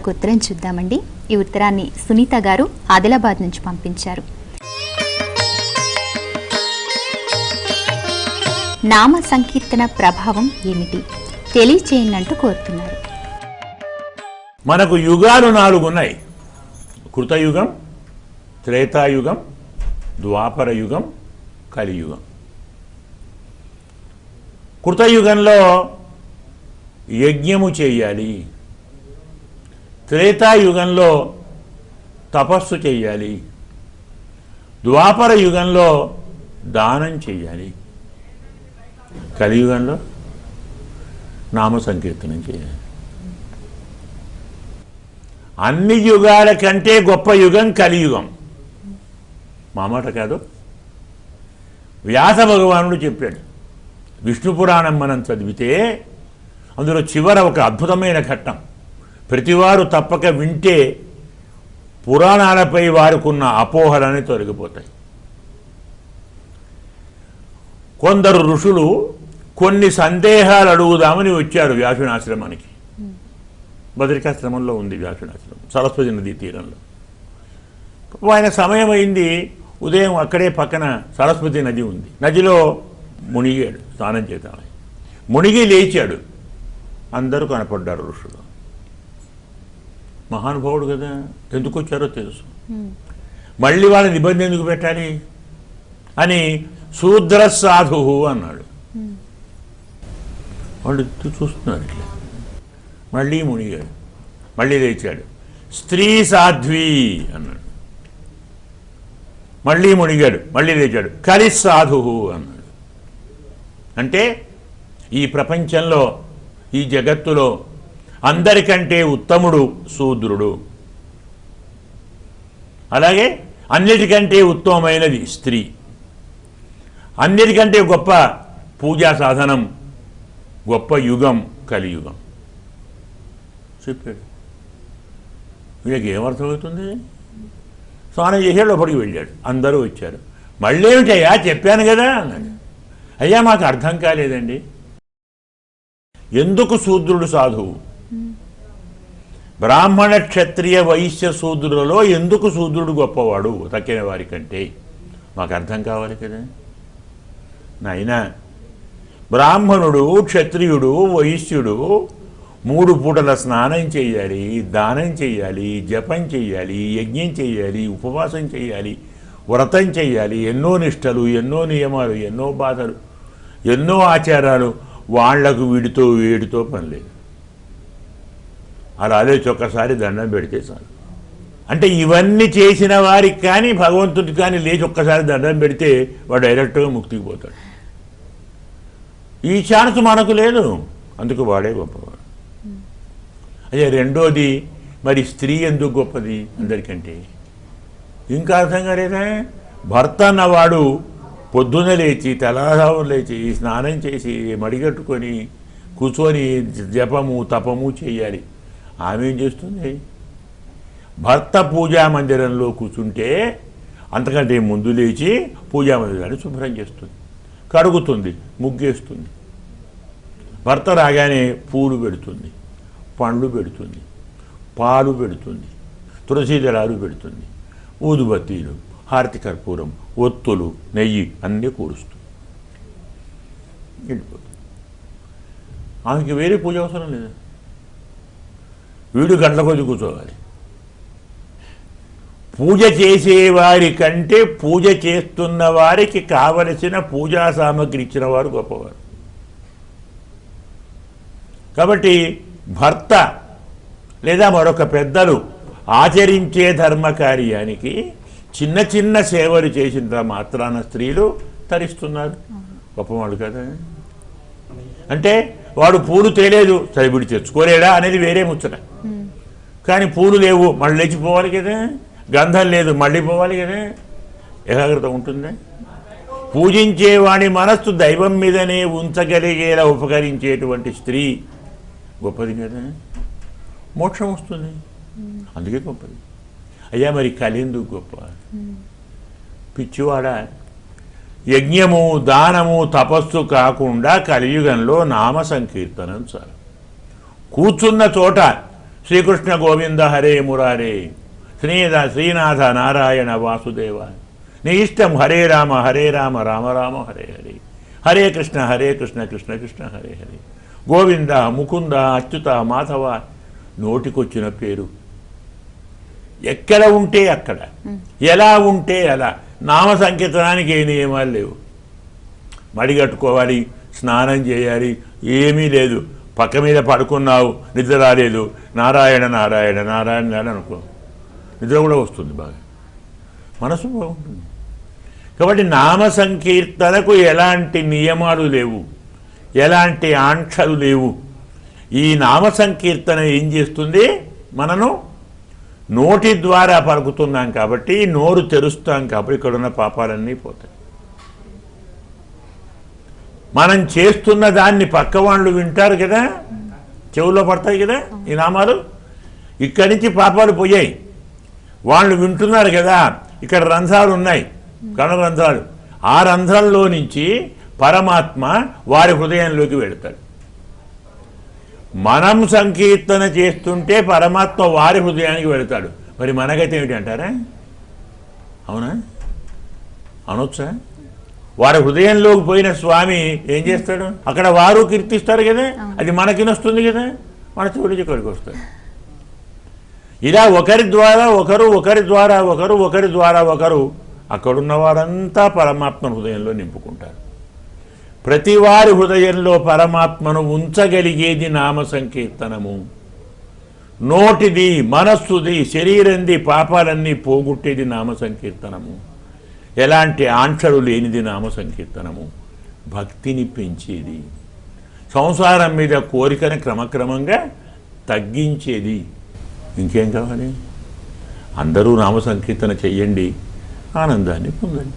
ఒక ఉత్తరం చూద్దామండి. ఈ ఉత్తరాన్ని సునీత గారు ఆదిలాబాద్ నుంచి పంపించారు. నామ సంకీర్తన ప్రభావం ఏమిటి తెలియచేయండి కోరుతున్నారు. మనకు యుగాలు 4 ఉన్నాయి. కృతయుగం, త్రేతాయుగం, ద్వాపర యుగం, కలియుగం. కృతయుగంలో యజ్ఞము చేయాలి, త్రేతాయుగంలో తపస్సు చేయాలి, ద్వాపర యుగంలో దానం చేయాలి, కలియుగంలో నామ సంకీర్తనం చేయాలి. అన్ని యుగాల కంటే గొప్ప యుగం కలియుగం. మామాట కాదు, వ్యాస భగవానుడు చెప్పాడు. విష్ణు పురాణం మనం చదివితే అందులో చివర ఒక అద్భుతమైన ఘట్టం. ప్రతివారు తప్పక వింటే పురాణాలపై వారికున్న అపోహలన్నీ తొలగిపోతాయి. కొందరు ఋషులు కొన్ని సందేహాలు అడుగుదామని వచ్చారు వ్యాసునాశ్రమానికి. బదరికాశ్రమంలో ఉంది వ్యాసునాశ్రమం, సరస్వతి నదీ తీరంలో. ఆయన సమయం అయింది, ఉదయం అక్కడే పక్కన సరస్వతి నది ఉంది. నదిలో మునిగాడు స్నానం చేద్దామని. మునిగి లేచాడు, అందరూ కనపడ్డారు ఋషులు. మహానుభావుడు కదా, ఎందుకు వచ్చారో తెలుసు. మళ్ళీ వాళ్ళ నిబంధన ఎందుకు పెట్టాలి అని శూద్ర సాధు అన్నాడు. వాళ్ళు చూస్తున్నారు ఇట్లా. మళ్ళీ మునిగాడు, మళ్ళీ లేచాడు. స్త్రీ సాధ్వి అన్నాడు. మళ్ళీ మునిగాడు, మళ్ళీ లేచాడు. కలి సాధు అన్నాడు. అంటే ఈ ప్రపంచంలో, ఈ జగత్తులో అందరికంటే ఉత్తముడు శూద్రుడు, అలాగే అన్నిటికంటే ఉత్తమమైనది స్త్రీ, అన్నిటికంటే గొప్ప పూజా సాధనం, గొప్ప యుగం కలియుగం చెప్పాడు. వీళ్ళకి ఏమర్థమవుతుంది? స్నానం చేసాడు, లోపలికి వెళ్ళాడు, అందరూ వచ్చారు. మళ్ళీ ఏమిటయ్యా చెప్పాను కదా అన్నాడు. అయ్యా మాకు అర్థం కాలేదండి, ఎందుకు శూద్రుడు సాధువు? బ్రాహ్మణ క్షత్రియ వైశ్య శూద్రులలో ఎందుకు శూద్రుడు గొప్పవాడు తక్కిన వారి కంటే? మాకు అర్థం కావాలి కదా నాయనా. బ్రాహ్మణుడు, క్షత్రియుడు, వైశ్యుడు 3 పూటల స్నానం చేయాలి, దానం చేయాలి, జపం చేయాలి, యజ్ఞం చేయాలి, ఉపవాసం చేయాలి, వ్రతం చేయాలి, ఎన్నో నిష్టలు, ఎన్నో నియమాలు, ఎన్నో బాధలు, ఎన్నో ఆచారాలు. వాళ్లకు వీడితో పని లేదు. అలా లేచి ఒక్కసారి దండం పెడితే చాలు. అంటే ఇవన్నీ చేసిన వారికి కానీ భగవంతుడికి కానీ లేచి ఒక్కసారి దండం పెడితే వాడు డైరెక్ట్గా ముక్తికి పోతాడు. ఈ ఛాన్స్ మనకు లేదు, అందుకు వాడే గొప్పవాడు. అదే రెండోది, మరి స్త్రీ ఎందుకు గొప్పది అందరికంటే? ఇంకా అర్థం కాలేదా? భర్త అన్నవాడు పొద్దున్న లేచి, తెల్లవారు లేచి, స్నానం చేసి, మడిగట్టుకొని కూర్చొని జపము తపము చేయాలి. ఆమె ఏం చేస్తుంది? భర్త పూజా మందిరంలో కూర్చుంటే అంతకంటే ముందు లేచి పూజా మందిరాన్ని శుభ్రం చేస్తుంది, కడుగుతుంది, ముగ్గేస్తుంది. భర్త రాగానే పూలు పెడుతుంది, పండ్లు పెడుతుంది, పాలు పెడుతుంది, తులసి దళాలు పెడుతుంది, ఊదుబత్తీలు, హారతి కర్పూరం, ఒత్తులు, నెయ్యి అన్నీ కూరుస్తుంది, వెళ్ళిపోతుంది. ఆమెకి వేరే పూజ అవసరం లేదు. వీడు గంటల కొద్ది కూర్చోవాలి. పూజ చేసేవారి కంటే పూజ చేస్తున్న వారికి కావలసిన పూజా సామగ్రి ఇచ్చిన వారు గొప్పవారు. కాబట్టి భర్త లేదా మరొక పెద్దలు ఆచరించే ధర్మకార్యానికి చిన్న చిన్న సేవలు చేసిన మాత్రాన స్త్రీలు తరిస్తున్నారు. గొప్పవాడు కదా. అంటే వాడు పూలు తేలేదు, సరే వీడు తెచ్చుకోలేడా అనేది వేరే ముచ్చట. కానీ పూలు లేవు, మళ్ళీ లేచిపోవాలి కదా. గంధం లేదు, మళ్ళీ పోవాలి కదా. ఏకాగ్రత ఉంటుందా? పూజించేవాడి మనస్సు దైవం మీదనే ఉంచగలిగేలా ఉపకరించేటువంటి స్త్రీ గొప్పది కదా. మోక్షం వస్తుంది, అందుకే గొప్పది. అయ్యా మరి కలిందుకు గొప్ప? పిచ్చివాడా, యజ్ఞము దానము తపస్సు కాకుండా కలియుగంలో నామ సంకీర్తనం చాలు. కూర్చున్న చోట శ్రీకృష్ణ గోవింద హరే మురారే, శ్రీనాథ నారాయణ వాసుదేవ. నీ ఇష్టం. హరే రామ రామ రామ హరే హరే, హరే కృష్ణ కృష్ణ కృష్ణ హరే హరే, గోవింద ముకుంద అచ్యుత మాధవ. నోటికొచ్చిన పేరు ఎక్కడ ఉంటే అక్కడ, ఎలా ఉంటే అలా. నామ సంకీర్తనానికి ఏ నియమాలు లేవు. మడిగట్టుకోవాలి, స్నానం చేయాలి, ఏమీ లేదు. పక్క మీద పడుకున్నావు, నిద్ర రాలేదు, నారాయణ నారాయణ నారాయణ నారాయణ అనుకో, నిద్ర కూడా వస్తుంది, బాగా మనసు బాగుంటుంది. కాబట్టి నామ సంకీర్తనకు ఎలాంటి నియమాలు లేవు, ఎలాంటి ఆంక్షలు లేవు. ఈ నామ సంకీర్తన ఏం చేస్తుంది? మనను నోటి ద్వారా పలుకుతున్నాం కాబట్టి, నోరు తెరుస్తాం కాబట్టి ఇక్కడున్న పాపాలన్నీ పోతాయి. మనం చేస్తున్న దాన్ని పక్క వాళ్ళు వింటారు కదా, చెవుల్లో పడతాయి కదా ఈ నామాలు. ఇక్కడి నుంచి పాపాలు పోయాయి, వాళ్ళు వింటున్నారు కదా. ఇక్కడ రంధ్రాలు ఉన్నాయి, కణ రంధ్రాలు. ఆ రంధ్రంలో నుంచి పరమాత్మ వారి హృదయంలోకి వెళతాడు. మనం సంకీర్తన చేస్తుంటే పరమాత్మ వారి హృదయానికి వెళతాడు. మరి మనకైతే ఏమిటి అంటారా? అవునా? అనొచ్చా? వారి హృదయంలోకి పోయిన స్వామి ఏం చేస్తాడు? అక్కడ వారు కీర్తిస్తారు కదా, అది మనకి నొస్తుంది కదా, మన చెవుడికి ఇక్కడికి వస్తాడు. ఇలా ఒకరి ద్వారా ఒకరు, ఒకరి ద్వారా ఒకరు, ఒకరి ద్వారా ఒకరు, అక్కడున్న వారంతా పరమాత్మ హృదయంలో నింపుకుంటారు. ప్రతి వారి హృదయంలో పరమాత్మను ఉంచగలిగేది నామ సంకీర్తనము. నోటిది, మనస్సుది, శరీరంది పాపాలన్నీ పోగొట్టేది నామ సంకీర్తనము. ఎలాంటి ఆంక్షలు లేనిది నామ సంకీర్తనము. భక్తిని పెంచేది, సంసారం మీద కోరికను క్రమక్రమంగా తగ్గించేది. ఇంకేం కావాలి? అందరూ నామ సంకీర్తన చెయ్యండి, ఆనందాన్ని పొందండి.